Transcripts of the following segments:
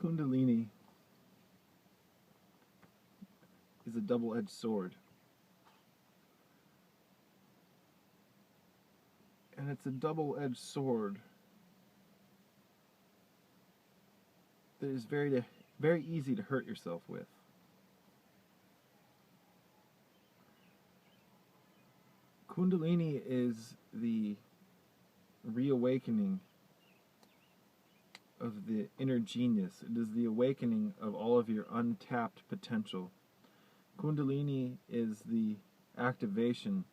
Kundalini is a double-edged sword. And it's a double-edged sword that is very easy to hurt yourself with. Kundalini is the reawakening of the inner genius. It is the awakening of all of your untapped potential. Kundalini is the activation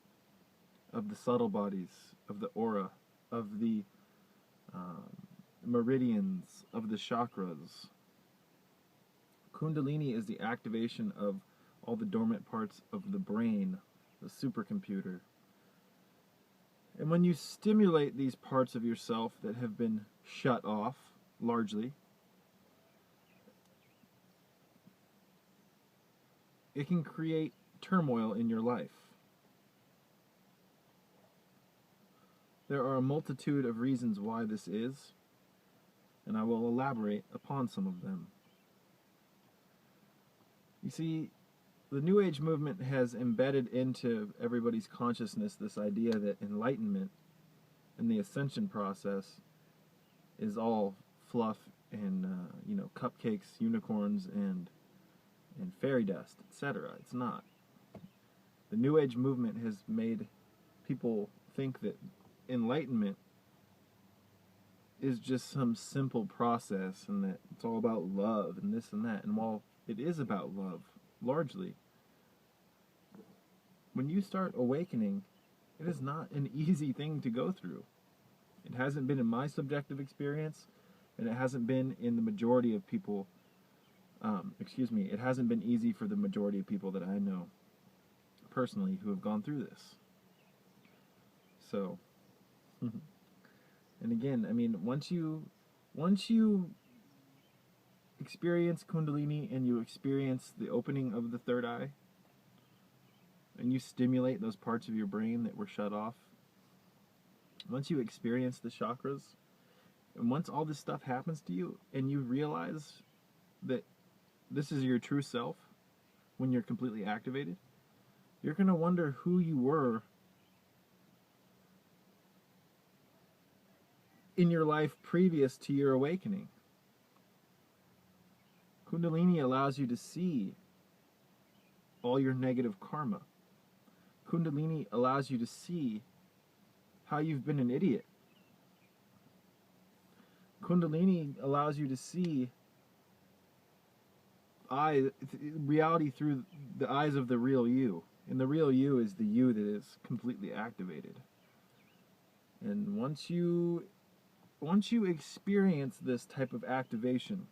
of the subtle bodies, of the aura, of the meridians, of the chakras. Kundalini is the activation of all the dormant parts of the brain, the supercomputer. And when you stimulate these parts of yourself that have been shut off, largely, it can create turmoil in your life. There are a multitude of reasons why this is, and I will elaborate upon some of them. You see, the New Age movement has embedded into everybody's consciousness this idea that enlightenment and the ascension process is all fluff and cupcakes, unicorns, and fairy dust, etc. It's not. The New Age movement has made people think that enlightenment is just some simple process and that it's all about love and this and that. And while it is about love, largely, when you start awakening, it is not an easy thing to go through. It hasn't been in my subjective experience, and it hasn't been in the majority of people, it hasn't been easy for the majority of people that I know personally who have gone through this. So, and again, I mean, once you experience Kundalini and you experience the opening of the third eye, and you stimulate those parts of your brain that were shut off, once you experience the chakras, and once all this stuff happens to you, and you realize that this is your true self, when you're completely activated, you're going to wonder who you were in your life previous to your awakening. Kundalini allows you to see all your negative karma. Kundalini allows you to see how you've been an idiot. Kundalini allows you to see reality through the eyes of the real you. And the real you is the you that is completely activated. And once you experience this type of activation,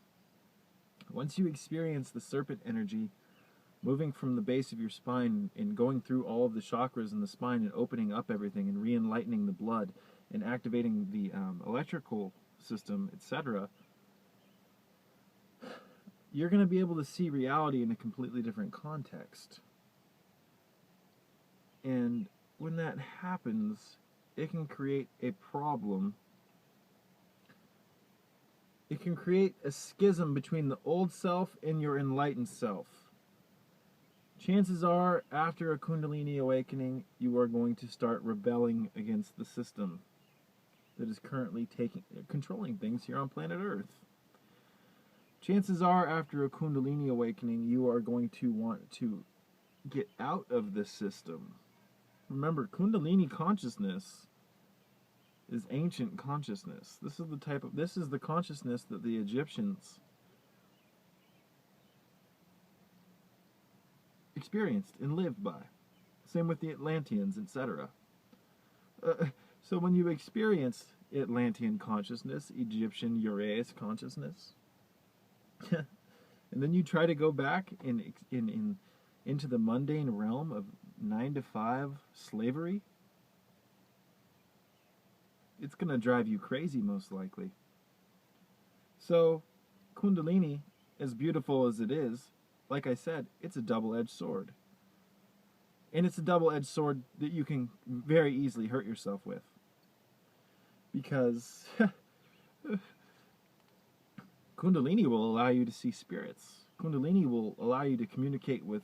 once you experience the serpent energy moving from the base of your spine and going through all of the chakras in the spine and opening up everything and re-enlightening the blood and activating the electrical system, etc., you're going to be able to see reality in a completely different context. And when that happens, it can create a problem. It can create a schism between the old self and your enlightened self. Chances are, after a Kundalini awakening, you are going to start rebelling against the system that is currently controlling things here on planet Earth. Chances are, after a Kundalini awakening, you are going to want to get out of this system. Remember, Kundalini consciousness is ancient consciousness. This is the consciousness that the Egyptians experienced and lived by. Same with the Atlanteans, etc. So when you experience Atlantean consciousness, Egyptian Uraeus consciousness, and then you try to go back into the mundane realm of 9-to-5 slavery, it's going to drive you crazy, most likely. So, Kundalini, as beautiful as it is, like I said, it's a double-edged sword. And it's a double-edged sword that you can very easily hurt yourself with. Because Kundalini will allow you to see spirits. Kundalini will allow you to communicate with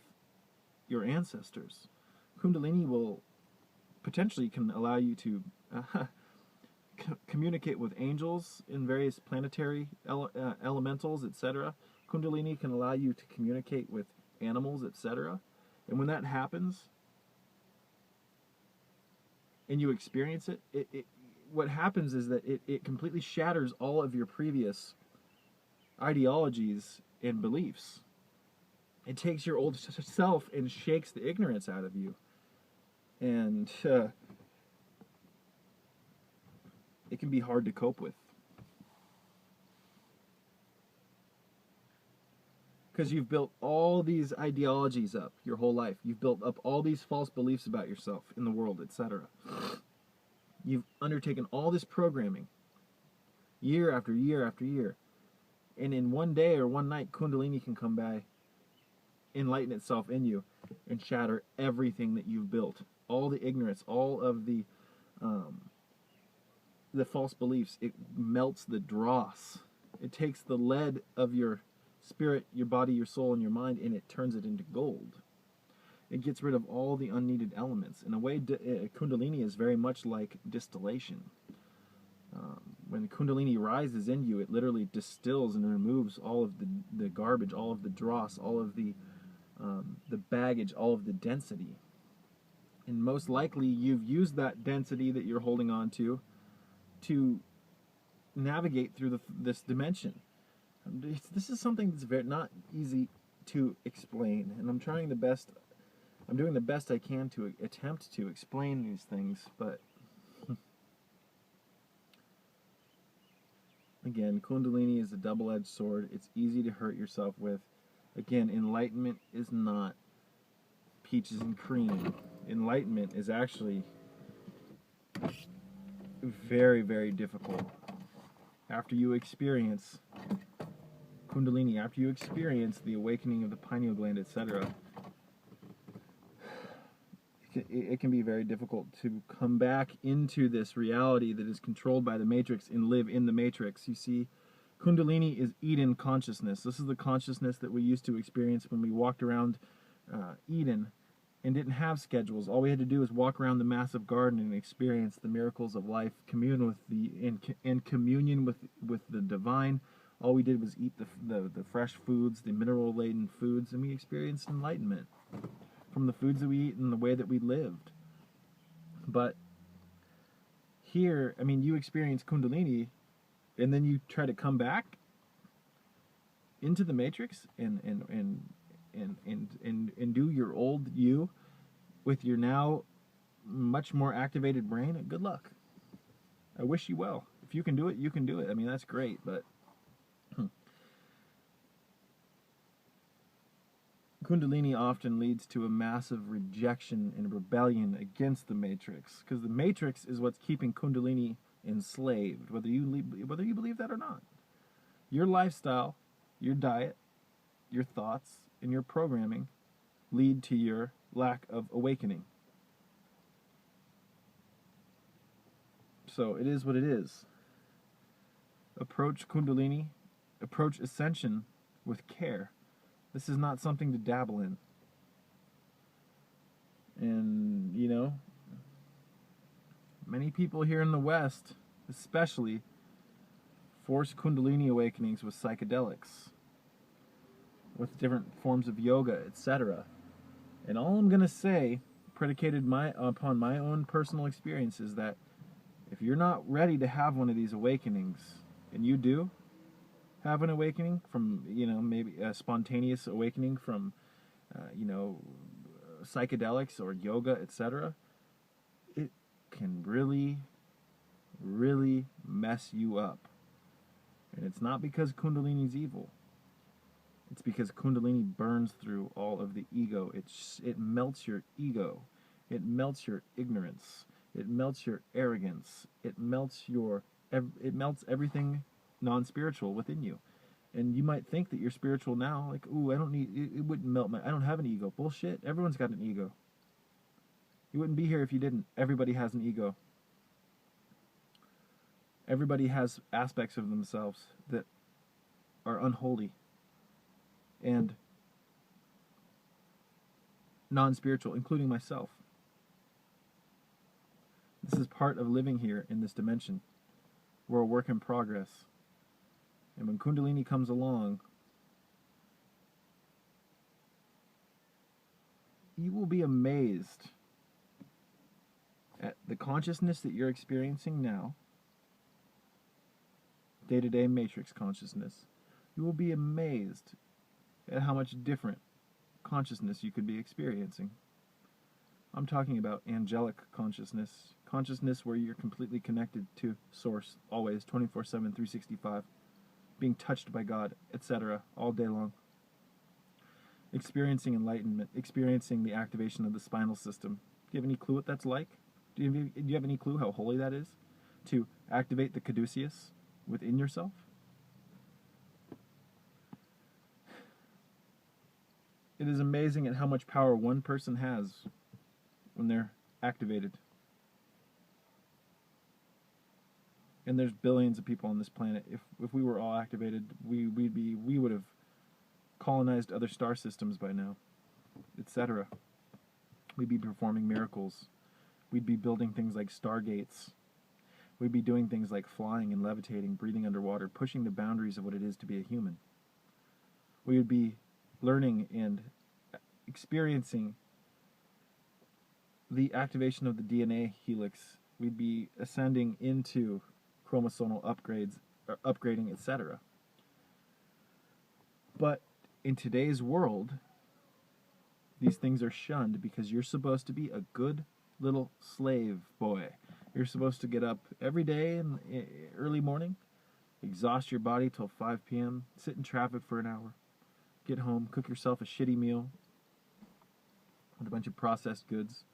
your ancestors. Kundalini will potentially can allow you to communicate with angels in various planetary elementals, etc. Kundalini can allow you to communicate with animals, etc. And when that happens, and you experience it, what happens is that it completely shatters all of your previous ideologies and beliefs. It takes your old self and shakes the ignorance out of you. And it can be hard to cope with. Because you've built all these ideologies up your whole life. You've built up all these false beliefs about yourself in the world, etc. You've undertaken all this programming year after year after year. And in one day or one night, Kundalini can come by, enlighten itself in you, and shatter everything that you've built. All the ignorance, all of the false beliefs. It melts the dross. It takes the lead of your spirit, your body, your soul, and your mind, and it turns it into gold. It gets rid of all the unneeded elements. In a way, Kundalini is very much like distillation. When Kundalini rises in you, it literally distills and removes all of the garbage, all of the dross, all of the baggage, all of the density. And most likely, you've used that density that you're holding on to navigate through this dimension. This is something that's very not easy to explain, and I'm doing the best I can to attempt to explain these things, but again, Kundalini is a double-edged sword. It's easy to hurt yourself with. Again, enlightenment is not peaches and cream. Enlightenment is actually very, very difficult. After you experience Kundalini, after you experience the awakening of the pineal gland, etc., it can be very difficult to come back into this reality that is controlled by the Matrix and live in the Matrix. You see, Kundalini is Eden consciousness. This is the consciousness that we used to experience when we walked around Eden and didn't have schedules. All we had to do was walk around the massive garden and experience the miracles of life, commune with in communion with the divine. All we did was eat the fresh foods, the mineral-laden foods, and we experienced enlightenment from the foods that we eat and the way that we lived. But here, I mean, you experience Kundalini, and then you try to come back into the Matrix and do your old you with your now much more activated brain. Good luck. I wish you well. If you can do it, you can do it. I mean, that's great, but Kundalini often leads to a massive rejection and rebellion against the Matrix, because the Matrix is what's keeping Kundalini enslaved, whether you believe that or not. Your lifestyle, your diet, your thoughts, and your programming lead to your lack of awakening. So it is what it is. Approach Kundalini, approach ascension with care. This is not something to dabble in. And, you know, many people here in the West, especially, force Kundalini awakenings with psychedelics, with different forms of yoga, etc. And all I'm going to say, predicated upon my own personal experience, is that if you're not ready to have one of these awakenings, and you do have an awakening from, you know, maybe a spontaneous awakening from, you know, psychedelics or yoga, etc., it can really, really mess you up. And it's not because Kundalini's evil. It's because Kundalini burns through all of the ego. It melts your ego. It melts your ignorance. It melts your arrogance. It melts everything non-spiritual within you. And you might think that you're spiritual now, like, ooh, I don't need, it wouldn't melt I don't have an ego. Bullshit. Everyone's got an ego. You wouldn't be here if you didn't. Everybody has an ego. Everybody has aspects of themselves that are unholy and non-spiritual, including myself. This is part of living here in this dimension. We're a work in progress. And when Kundalini comes along, you will be amazed at the consciousness that you're experiencing now, day-to-day matrix consciousness. You will be amazed at how much different consciousness you could be experiencing. I'm talking about angelic consciousness, consciousness where you're completely connected to Source, always, 24/7, 365, being touched by God, etc., all day long. Experiencing enlightenment, experiencing the activation of the spinal system. Do you have any clue what that's like? Do you have any clue how holy that is? To activate the caduceus within yourself? It is amazing at how much power one person has when they're activated. And there's billions of people on this planet. If we were all activated, we would have colonized other star systems by now, etc. We'd be performing miracles. We'd be building things like stargates. We'd be doing things like flying and levitating, breathing underwater, pushing the boundaries of what it is to be a human. We would be learning and experiencing the activation of the DNA helix. We'd be ascending into chromosomal upgrades, or upgrading, etc. But in today's world, these things are shunned because you're supposed to be a good little slave boy. You're supposed to get up every day in early morning, exhaust your body till 5 p.m., sit in traffic for an hour, get home, cook yourself a shitty meal with a bunch of processed goods,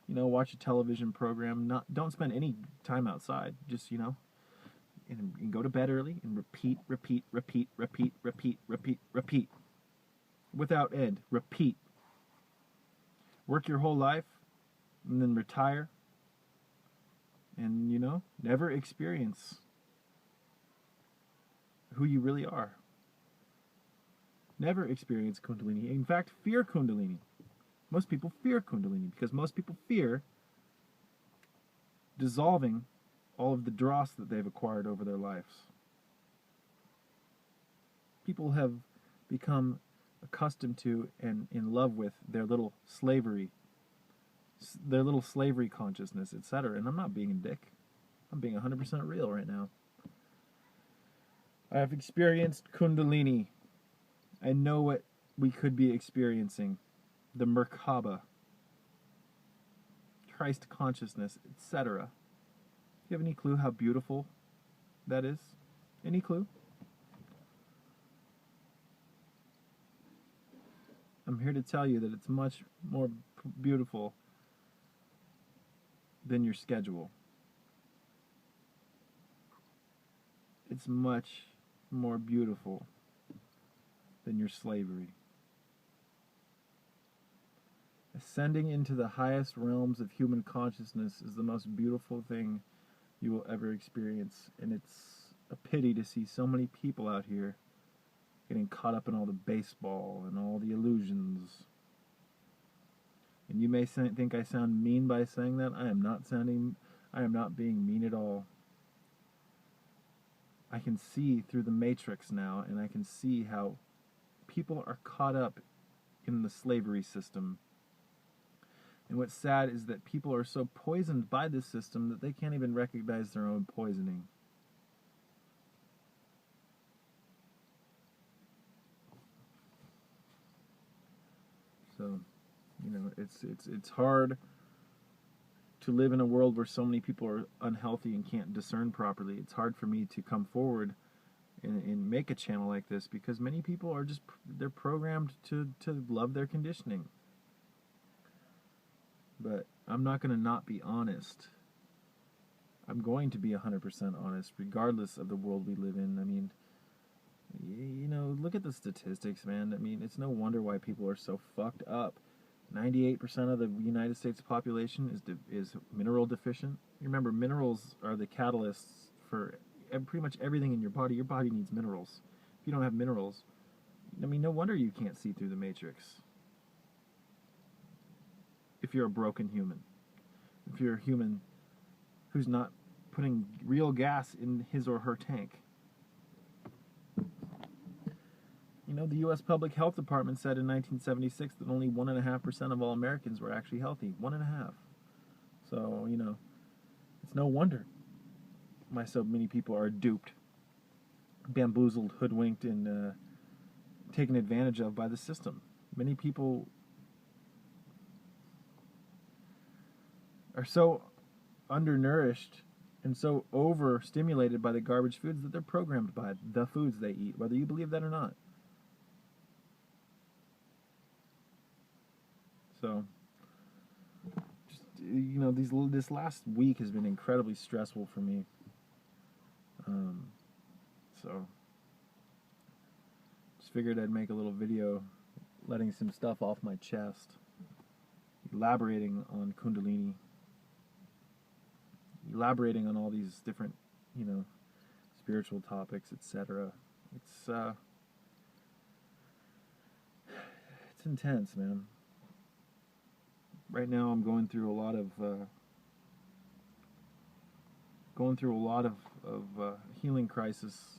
watch a television program, don't spend any time outside, just, and go to bed early and repeat, without end, repeat. Work your whole life and then retire and, never experience who you really are. Never experience Kundalini. In fact, fear Kundalini. Most people fear Kundalini because most people fear dissolving all of the dross that they've acquired over their lives. People have become accustomed to and in love with their little slavery consciousness, etc. And I'm not being a dick. I'm being 100% real right now. I have experienced Kundalini. I know what we could be experiencing. The Merkaba, Christ consciousness, etc. Do you have any clue how beautiful that is? Any clue? I'm here to tell you that it's much more beautiful than your schedule. It's much more beautiful than your slavery. Ascending into the highest realms of human consciousness is the most beautiful thing you will ever experience, and it's a pity to see so many people out here getting caught up in all the baseball and all the illusions. And you may think I sound mean by saying that. I am not being mean at all. I can see through the matrix now, and I can see how people are caught up in the slavery system. And what's sad is that people are so poisoned by this system that they can't even recognize their own poisoning. So, it's hard to live in a world where so many people are unhealthy and can't discern properly. It's hard for me to come forward and make a channel like this because many people are they're programmed to love their conditioning. But I'm not going to not be honest. I'm going to be 100% honest, regardless of the world we live in. I mean, look at the statistics, man. I mean, it's no wonder why people are so fucked up. 98% of the United States population is mineral deficient. Remember, minerals are the catalysts for pretty much everything in your body. Your body needs minerals. if you don't have minerals, I mean, no wonder you can't see through the matrix. If you're a broken human, if you're a human who's not putting real gas in his or her tank. You know, the U.S. Public Health Department said in 1976 that only 1.5% of all Americans were actually healthy. 1.5%. So, you know, it's no wonder why so many people are duped, bamboozled, hoodwinked, and taken advantage of by the system. Many people are so undernourished and so overstimulated by the garbage foods that they're programmed by the foods they eat, whether you believe that or not. So, just, you know, this last week has been incredibly stressful for me. So, just figured I'd make a little video letting some stuff off my chest, elaborating on Kundalini, elaborating on all these different, you know, spiritual topics, etc. It's intense, man. Right now I'm going through a lot of healing crisis.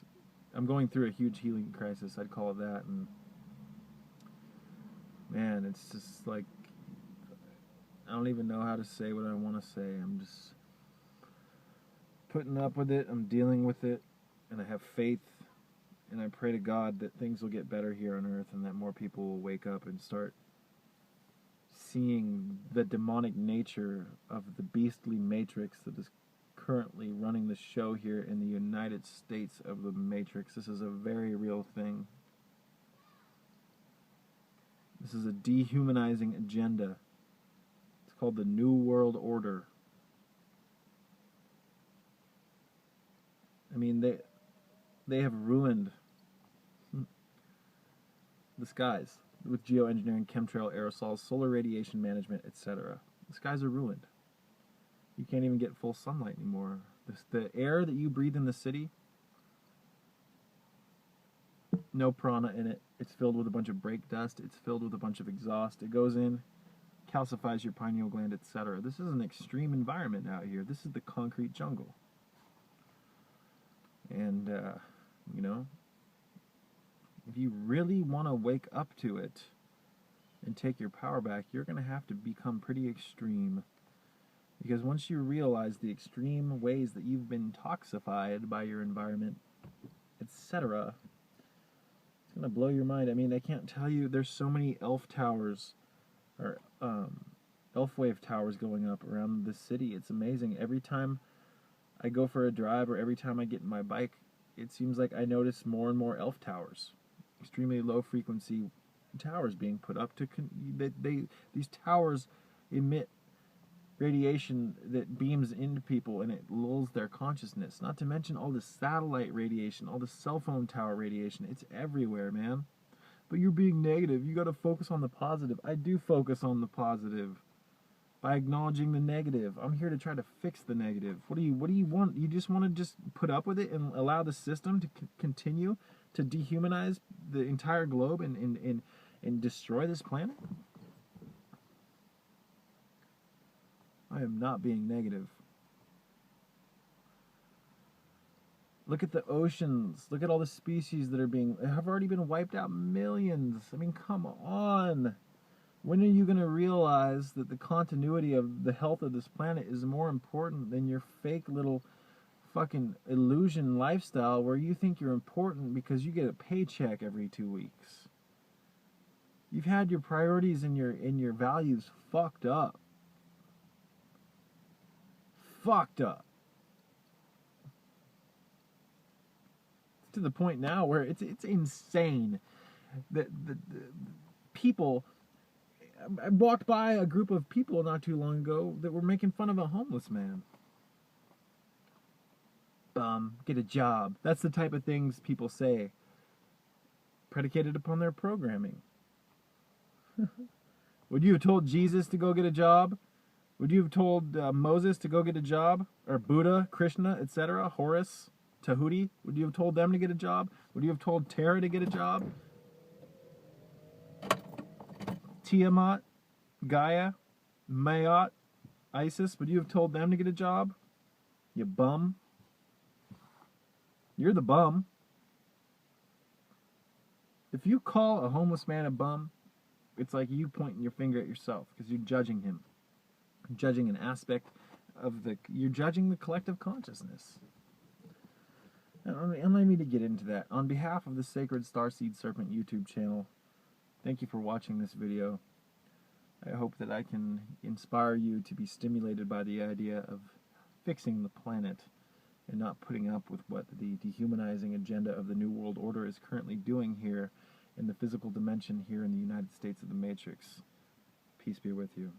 I'm going through a huge healing crisis, I'd call it that, and man, it's just like, I don't even know how to say what I want to say. I'm just putting up with it, I'm dealing with it, and I have faith, and I pray to God that things will get better here on earth and that more people will wake up and start seeing the demonic nature of the beastly matrix that is currently running the show here in the United States of the Matrix. This is a very real thing. This is a dehumanizing agenda. It's called the New World Order. I mean, they have ruined the skies with geoengineering, chemtrail, aerosols, solar radiation management, etc. The skies are ruined. You can't even get full sunlight anymore. The air that you breathe in the city, no prana in it. It's filled with a bunch of brake dust. It's filled with a bunch of exhaust. It goes in, calcifies your pineal gland, etc. This is an extreme environment out here. This is the concrete jungle. And, you know, if you really want to wake up to it and take your power back, you're going to have to become pretty extreme. Because once you realize the extreme ways that you've been toxified by your environment, etc., it's going to blow your mind. I mean, I can't tell you, there's so many elf towers, or elf wave towers going up around the city. It's amazing. Every time I go for a drive or every time I get in my bike, it seems like I notice more and more elf towers. Extremely low frequency towers being put up to these towers emit radiation that beams into people and it lulls their consciousness. Not to mention all the satellite radiation, all the cell phone tower radiation. It's everywhere, man. But you're being negative. You got to focus on the positive. I do focus on the positive by acknowledging the negative. I'm here to try to fix the negative. What do you want? You just want to just put up with it and allow the system to continue to dehumanize the entire globe and destroy this planet? I am not being negative. Look at the oceans. Look at all the species that have already been wiped out. Millions. I mean, come on. When are you going to realize that the continuity of the health of this planet is more important than your fake little fucking illusion lifestyle where you think you're important because you get a paycheck every 2 weeks? You've had your priorities and your values fucked up. Fucked up. It's to the point now where it's insane that the people. I walked by a group of people not too long ago that were making fun of a homeless man. Bum, get a job. That's the type of things people say, predicated upon their programming. Would you have told Jesus to go get a job? Would you have told Moses to go get a job? Or Buddha, Krishna, etc., Horus, Tahuti? Would you have told them to get a job? Would you have told Terra to get a job? Tiamat, Gaia, Maat, Isis, would you have told them to get a job? You bum. You're the bum. If you call a homeless man a bum, it's like you pointing your finger at yourself because you're judging him. You're judging an aspect of you're judging the collective consciousness. And let me to get into that. On behalf of the Sacred Starseed Serpent YouTube channel, thank you for watching this video. I hope that I can inspire you to be stimulated by the idea of fixing the planet and not putting up with what the dehumanizing agenda of the New World Order is currently doing here in the physical dimension here in the United States of the Matrix. Peace be with you.